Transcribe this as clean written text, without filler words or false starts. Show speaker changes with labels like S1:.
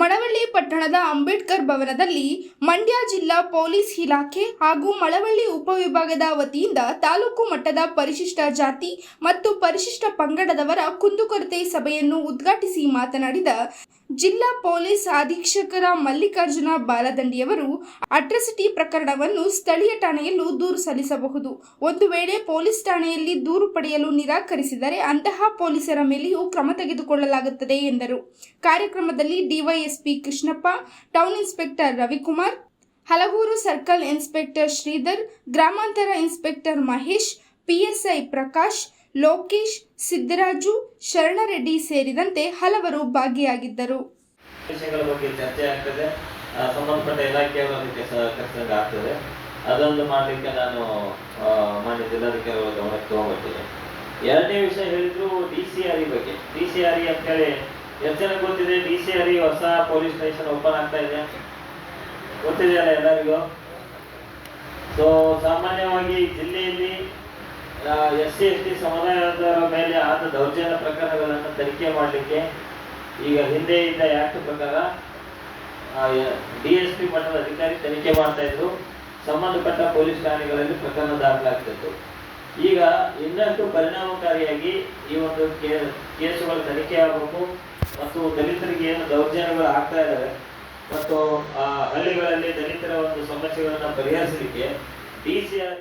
S1: ಮಳವಳ್ಳಿ ಪಟ್ಟಣದ ಅಂಬೇಡ್ಕರ್ ಭವನದಲ್ಲಿ ಮಂಡ್ಯ ಜಿಲ್ಲಾ ಪೊಲೀಸ್ ಇಲಾಖೆ ಹಾಗೂ ಮಳವಳ್ಳಿ ಉಪವಿಭಾಗದ ವತಿಯಿಂದ ತಾಲೂಕು ಮಟ್ಟದ ಪರಿಶಿಷ್ಟ ಜಾತಿ ಮತ್ತು ಪರಿಶಿಷ್ಟ ಪಂಗಡದವರ ಕುಂದುಕೊರತೆ ಸಭೆಯನ್ನು ಉದ್ಘಾಟಿಸಿ ಮಾತನಾಡಿದ ಜಿಲ್ಲಾ ಪೊಲೀಸ್ ಅಧೀಕ್ಷಕರ ಮಲ್ಲಿಕಾರ್ಜುನ ಬಾಲದಂಡಿಯವರು ಅಟ್ರಾಸಿಟಿ ಪ್ರಕರಣವನ್ನು ಸ್ಥಳೀಯ ಠಾಣೆಯಲ್ಲೂ ದೂರು ಸಲ್ಲಿಸಬಹುದು. ಒಂದು ವೇಳೆ ಪೊಲೀಸ್ ಠಾಣೆಯಲ್ಲಿ ದೂರು ಪಡೆಯಲು ನಿರಾಕರಿಸಿದರೆ ಅಂತಹ ಪೊಲೀಸರ ಮೇಲೆಯೂ ಕ್ರಮ ತೆಗೆದುಕೊಳ್ಳಲಾಗುತ್ತದೆ ಎಂದರು. ಕಾರ್ಯಕ್ರಮದಲ್ಲಿ DYSP Krishnappa, town inspector Ravikumar, Halaguru circle inspector Shridhar, ಗ್ರಾಮಾಂತರ ಇನ್ಸ್ಪೆಕ್ಟರ್ ಮಹೇಶ್, ಪಿಎಸ್ಐ ಪ್ರಕಾಶ್, ಲೋಕೇಶ್, ಸಿದ್ದರಾಜು, ಶರಣರೆಡ್ಡಿ ಸೇರಿದಂತೆ ಹಲವರು ಭಾಗಿಯಾಗಿದ್ದರು.
S2: ವಿಷಯಗಳ ಬಗ್ಗೆ ಚರ್ಚೆ ಆಗ್ತದೆ, ಸಂಬಂಧಪಟ್ಟ ಇಲಾಖೆಯವರಿಗೆ ಆಗ್ತದೆ. ಅದೊಂದು ಮಾಡಲಿಕ್ಕೆ ನಾನು ಮಾನ್ಯ ಜಿಲ್ಲಾಧಿಕಾರಿಗಳ ಗಮನಕ್ಕೆ ತಗೊಂಡ್ಬರ್ತೀನಿ. ಎರಡನೇ ವಿಷಯ ಹೇಳಿದ್ರು DCRE ಬಗ್ಗೆ. DCRE ಅಂತ ಹೇಳಿ ಎಷ್ಟು ಜನ ಗೊತ್ತಿದೆ? DCRE ಹೊಸ ಪೊಲೀಸ್ ಸ್ಟೇಷನ್ ಓಪನ್ ಆಗ್ತಾ ಇದೆ, ಗೊತ್ತಿದೆಯಲ್ಲ ಎಲ್ಲರಿಗೂ. ಸೊ ಸಾಮಾನ್ಯವಾಗಿ ಜಿಲ್ಲೆಯಲ್ಲಿ SC/ST ಸಮುದಾಯದವರ ಮೇಲೆ ಆದ ದೌರ್ಜನ್ಯ ಪ್ರಕರಣಗಳನ್ನು ತನಿಖೆ ಮಾಡಲಿಕ್ಕೆ ಈಗ ಹಿಂದೆ ಇದ್ದ ಆಕ್ಟ್ ಪ್ರಕಾರ DSP ಮಟ್ಟದ ಅಧಿಕಾರಿ ತನಿಖೆ ಮಾಡ್ತಾ ಇದ್ರು. ಸಂಬಂಧಪಟ್ಟ ಪೊಲೀಸ್ ಠಾಣೆಗಳಲ್ಲಿ ಪ್ರಕರಣ ದಾಖಲಾಗ್ತಿತ್ತು. ಈಗ ಇನ್ನಷ್ಟು ಪರಿಣಾಮಕಾರಿಯಾಗಿ ಈ ಒಂದು ಕೇಸುಗಳ ತನಿಖೆ ಆಗಬೇಕು ಮತ್ತು ದಲಿತರಿಗೆ ಏನು ದೌರ್ಜನ್ಯಗಳು ಆಗ್ತಾ ಇದ್ದಾವೆ ಮತ್ತು ಹಳ್ಳಿಗಳಲ್ಲಿ ದಲಿತರ ಒಂದು ಸಮಸ್ಯೆಗಳನ್ನು ಪರಿಹರಿಸಲಿಕ್ಕೆ DCRE